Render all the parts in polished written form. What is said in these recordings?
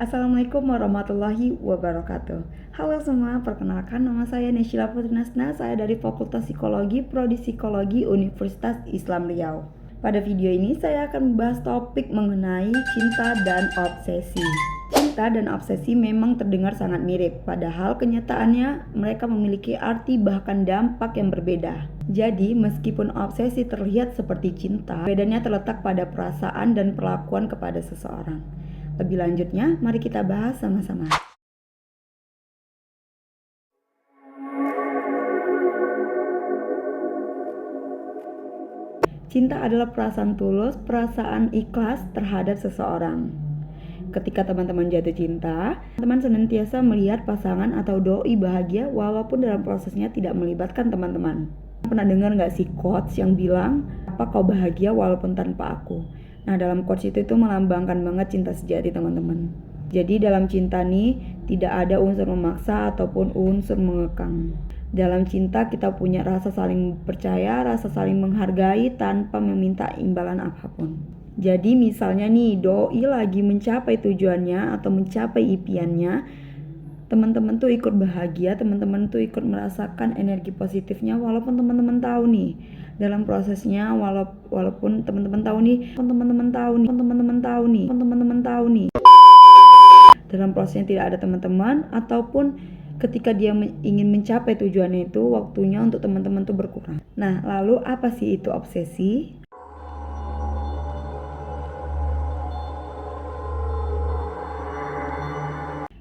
Assalamualaikum warahmatullahi wabarakatuh. Halo semua, perkenalkan nama saya Neshila Putrinasna. Saya dari Fakultas Psikologi, Prodi Psikologi Universitas Islam Riau. Pada video ini saya akan membahas topik mengenai cinta dan obsesi. Cinta dan obsesi memang terdengar sangat mirip, padahal kenyataannya mereka memiliki arti bahkan dampak yang berbeda. Jadi, meskipun obsesi terlihat seperti cinta, bedanya terletak pada perasaan dan perlakuan kepada seseorang. Lebih lanjutnya, mari kita bahas sama-sama. Cinta adalah perasaan tulus, perasaan ikhlas terhadap seseorang. Ketika teman-teman jatuh cinta, teman senantiasa melihat pasangan atau doi bahagia walaupun dalam prosesnya tidak melibatkan teman-teman. Pernah dengar gak sih quotes yang bilang, apa kau bahagia walaupun tanpa aku? Nah, dalam quotes itu melambangkan banget cinta sejati teman-teman. Jadi dalam cinta nih tidak ada unsur memaksa ataupun unsur mengekang. Dalam cinta kita punya rasa saling percaya, rasa saling menghargai tanpa meminta imbalan apapun. Jadi misalnya nih doi lagi mencapai tujuannya atau mencapai impiannya, teman-teman tuh ikut bahagia, teman-teman tuh ikut merasakan energi positifnya walaupun teman-teman tahu nih dalam prosesnya walaupun teman-teman tahu nih dalam prosesnya tidak ada teman-teman ataupun ketika dia ingin mencapai tujuannya itu waktunya untuk teman-teman tuh berkurang. Nah, lalu apa sih itu obsesi?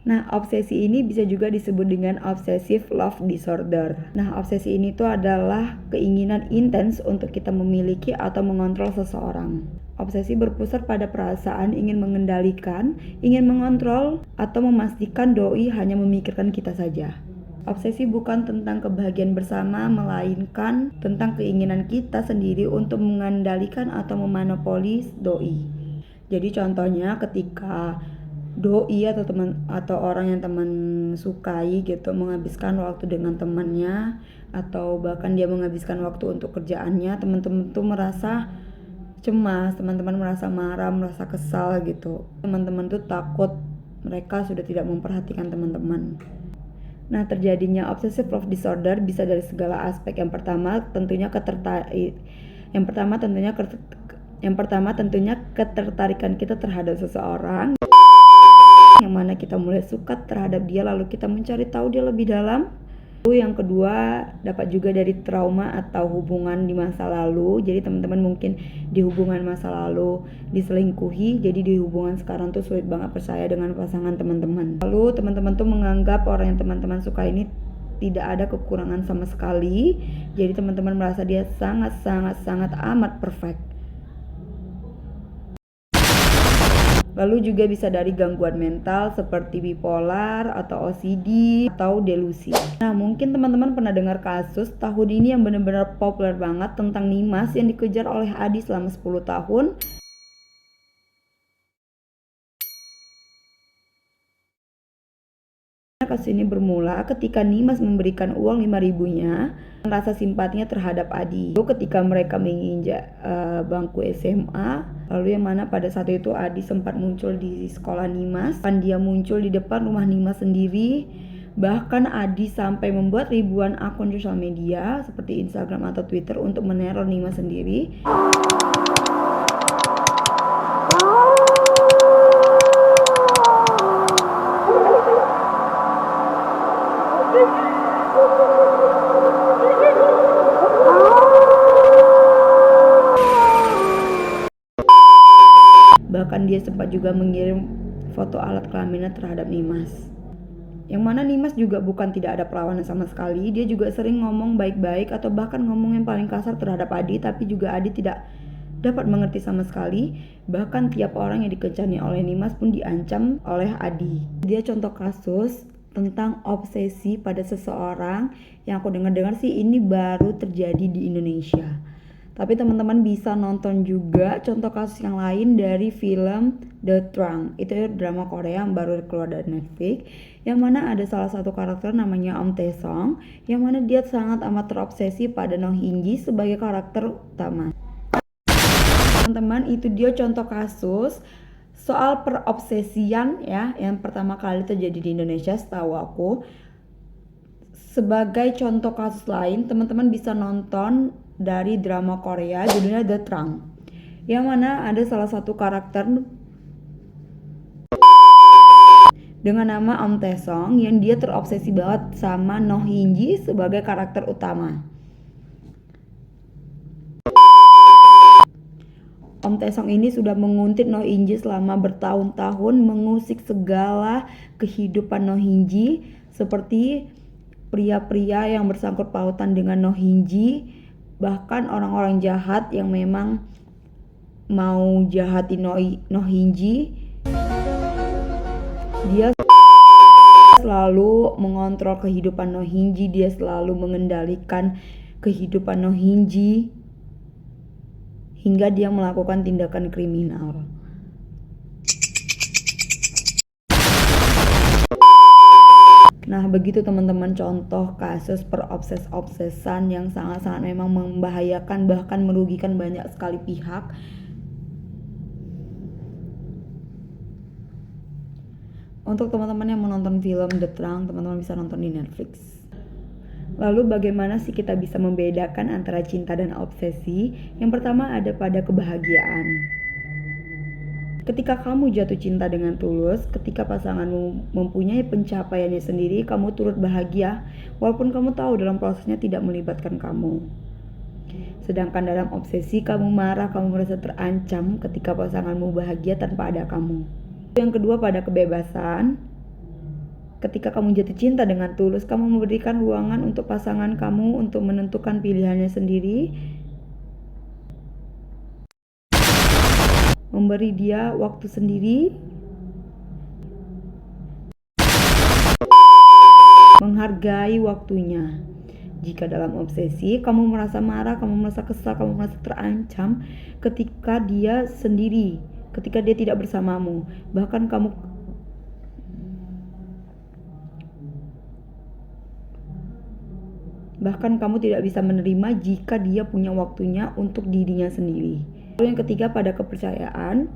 Nah, obsesi ini bisa juga disebut dengan obsessive love disorder. Nah, obsesi ini tuh adalah keinginan intens untuk kita memiliki atau mengontrol seseorang. Obsesi berpusat pada perasaan ingin mengendalikan, ingin mengontrol, atau memastikan doi hanya memikirkan kita saja. Obsesi bukan tentang kebahagiaan bersama, melainkan tentang keinginan kita sendiri untuk mengendalikan atau memonopoli doi. Jadi contohnya ketika doi atau teman atau orang yang teman sukai gitu menghabiskan waktu dengan temannya atau bahkan dia menghabiskan waktu untuk kerjaannya, teman-teman tuh merasa cemas, teman-teman merasa marah, merasa kesal gitu. Teman-teman tuh takut mereka sudah tidak memperhatikan teman-teman. Nah, terjadinya obsessive love disorder bisa dari segala aspek. Yang pertama tentunya ketertarikan kita terhadap seseorang, yang mana kita mulai suka terhadap dia lalu kita mencari tahu dia lebih dalam. Yang kedua dapat juga dari trauma atau hubungan di masa lalu. Jadi teman-teman mungkin di hubungan masa lalu diselingkuhi, jadi di hubungan sekarang tuh sulit banget percaya dengan pasangan teman-teman. Lalu teman-teman tuh menganggap orang yang teman-teman suka ini tidak ada kekurangan sama sekali. Jadi teman-teman merasa dia sangat amat perfect. Lalu juga bisa dari gangguan mental seperti bipolar atau OCD atau delusi. Nah, mungkin teman-teman pernah dengar kasus tahun ini yang benar-benar populer banget tentang Nimas yang dikejar oleh Adi selama 10 tahun. Kasus ini bermula ketika Nimas memberikan uang 5.000-nya dan rasa simpatinya terhadap Adi. Lalu ketika mereka menginjak bangku SMA, lalu yang mana pada saat itu Adi sempat muncul di sekolah Nimas, dan dia muncul di depan rumah Nimas sendiri. Bahkan Adi sampai membuat ribuan akun sosial media seperti Instagram atau Twitter untuk meneror Nimas sendiri. Bahkan dia sempat juga mengirim foto alat kelaminnya terhadap Nimas. Yang mana Nimas juga bukan tidak ada perlawanan sama sekali. Dia juga sering ngomong baik-baik atau bahkan ngomong yang paling kasar terhadap Adi, tapi juga Adi tidak dapat mengerti sama sekali. Bahkan tiap orang yang dikejarnya oleh Nimas pun diancam oleh Adi. Dia contoh kasus tentang obsesi pada seseorang yang aku dengar sih ini baru terjadi di Indonesia. Tapi teman-teman bisa nonton juga contoh kasus yang lain dari film The Trunk. Itu drama Korea yang baru keluar dari Netflix, yang mana ada salah satu karakter namanya Om Tae-song, yang mana dia sangat amat terobsesi pada Noh In-ji sebagai karakter utama. Teman-teman, itu dia contoh kasus Soal perobsesian ya, yang pertama kali terjadi di Indonesia setahu aku. Sebagai contoh kasus lain, teman-teman bisa nonton dari drama Korea judulnya The Trunk, yang mana ada salah satu karakter dengan nama Om Taesong yang dia terobsesi banget sama Noh In Ji sebagai karakter utama. Om Taesong ini sudah menguntit Noh In Ji selama bertahun-tahun, mengusik segala kehidupan Noh In Ji, seperti pria-pria yang bersangkut pautan dengan Noh In Ji, bahkan orang-orang jahat yang memang mau jahatin Noh In Ji. Dia selalu mengontrol kehidupan Noh In Ji, dia selalu mengendalikan kehidupan Noh In Ji hingga dia melakukan tindakan kriminal. Nah, begitu teman-teman contoh kasus perobses-obsesan yang sangat-sangat memang membahayakan, bahkan merugikan banyak sekali pihak. Untuk teman-teman yang menonton film The Trunk, teman-teman bisa nonton di Netflix. Lalu bagaimana sih kita bisa membedakan antara cinta dan obsesi? Yang pertama ada pada kebahagiaan. Ketika kamu jatuh cinta dengan tulus, ketika pasanganmu mempunyai pencapaiannya sendiri, kamu turut bahagia walaupun kamu tahu dalam prosesnya tidak melibatkan kamu. Sedangkan dalam obsesi, kamu marah, kamu merasa terancam ketika pasanganmu bahagia tanpa ada kamu. Yang kedua pada kebebasan. Ketika kamu jatuh cinta dengan tulus, kamu memberikan ruangan untuk pasangan kamu untuk menentukan pilihannya sendiri, memberi dia waktu sendiri, menghargai waktunya. Jika dalam obsesi, kamu merasa marah, kamu merasa kesal, kamu merasa terancam ketika dia sendiri, ketika dia tidak bersamamu. Bahkan kamu tidak bisa menerima jika dia punya waktunya untuk dirinya sendiri. Lalu yang ketiga pada kepercayaan.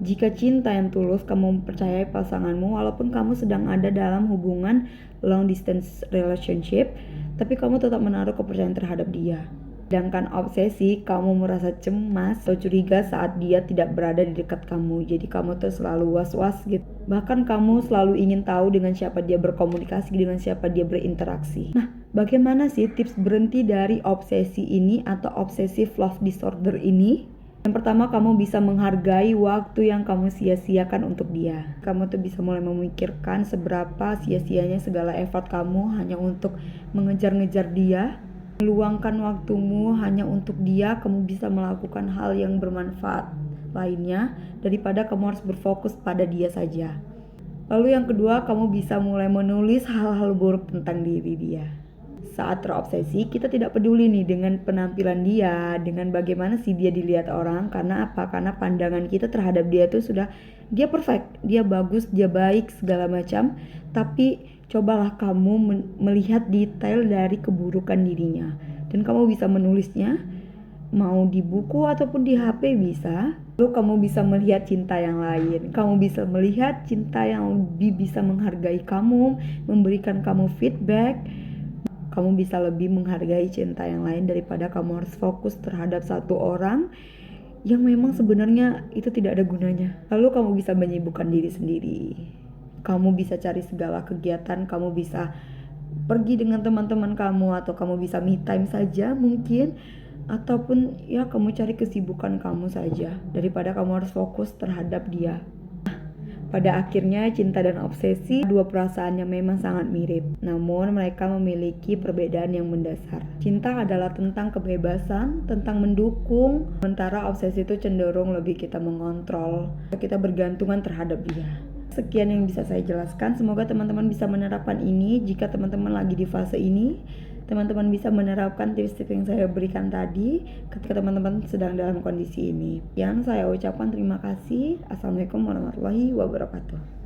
Jika cinta yang tulus, kamu mempercayai pasanganmu walaupun kamu sedang ada dalam hubungan long distance relationship, tapi kamu tetap menaruh kepercayaan terhadap dia. Sedangkan obsesi, kamu merasa cemas atau curiga saat dia tidak berada di dekat kamu. Jadi kamu tuh selalu was-was gitu. Bahkan kamu selalu ingin tahu dengan siapa dia berkomunikasi, dengan siapa dia berinteraksi. Nah, bagaimana sih tips berhenti dari obsesi ini atau obsessive love disorder ini? Yang pertama, kamu bisa menghargai waktu yang kamu sia-siakan untuk dia. Kamu tuh bisa mulai memikirkan seberapa sia-sianya segala effort kamu hanya untuk mengejar-ngejar dia. Meluangkan waktumu hanya untuk dia, kamu bisa melakukan hal yang bermanfaat lainnya daripada kamu harus berfokus pada dia saja. Lalu yang kedua, kamu bisa mulai menulis hal-hal buruk tentang diri dia. Saat terobsesi, kita tidak peduli nih dengan penampilan dia, dengan bagaimana sih dia dilihat orang. Karena apa? Karena pandangan kita terhadap dia tuh sudah, dia perfect, dia bagus, dia baik, segala macam. Tapi cobalah kamu melihat detail dari keburukan dirinya. Dan kamu bisa menulisnya, mau di buku ataupun di HP bisa. Lalu kamu bisa melihat cinta yang lain. Kamu bisa melihat cinta yang lebih bisa menghargai kamu, memberikan kamu feedback. Kamu bisa lebih menghargai cinta yang lain daripada kamu harus fokus terhadap satu orang yang memang sebenarnya itu tidak ada gunanya. Lalu kamu bisa menyibukkan diri sendiri. Kamu bisa cari segala kegiatan, kamu bisa pergi dengan teman-teman kamu, atau kamu bisa me time saja mungkin, ataupun ya kamu cari kesibukan kamu saja daripada kamu harus fokus terhadap dia. Pada akhirnya cinta dan obsesi dua perasaan yang memang sangat mirip, namun mereka memiliki perbedaan yang mendasar. Cinta adalah tentang kebebasan, tentang mendukung, sementara obsesi itu cenderung lebih kita mengontrol, kita bergantungan terhadap dia. Sekian yang bisa saya jelaskan, semoga teman-teman bisa menerapkan ini. Jika teman-teman lagi di fase ini, teman-teman bisa menerapkan tips-tips yang saya berikan tadi ketika teman-teman sedang dalam kondisi ini. Yang saya ucapkan terima kasih. Assalamualaikum warahmatullahi wabarakatuh.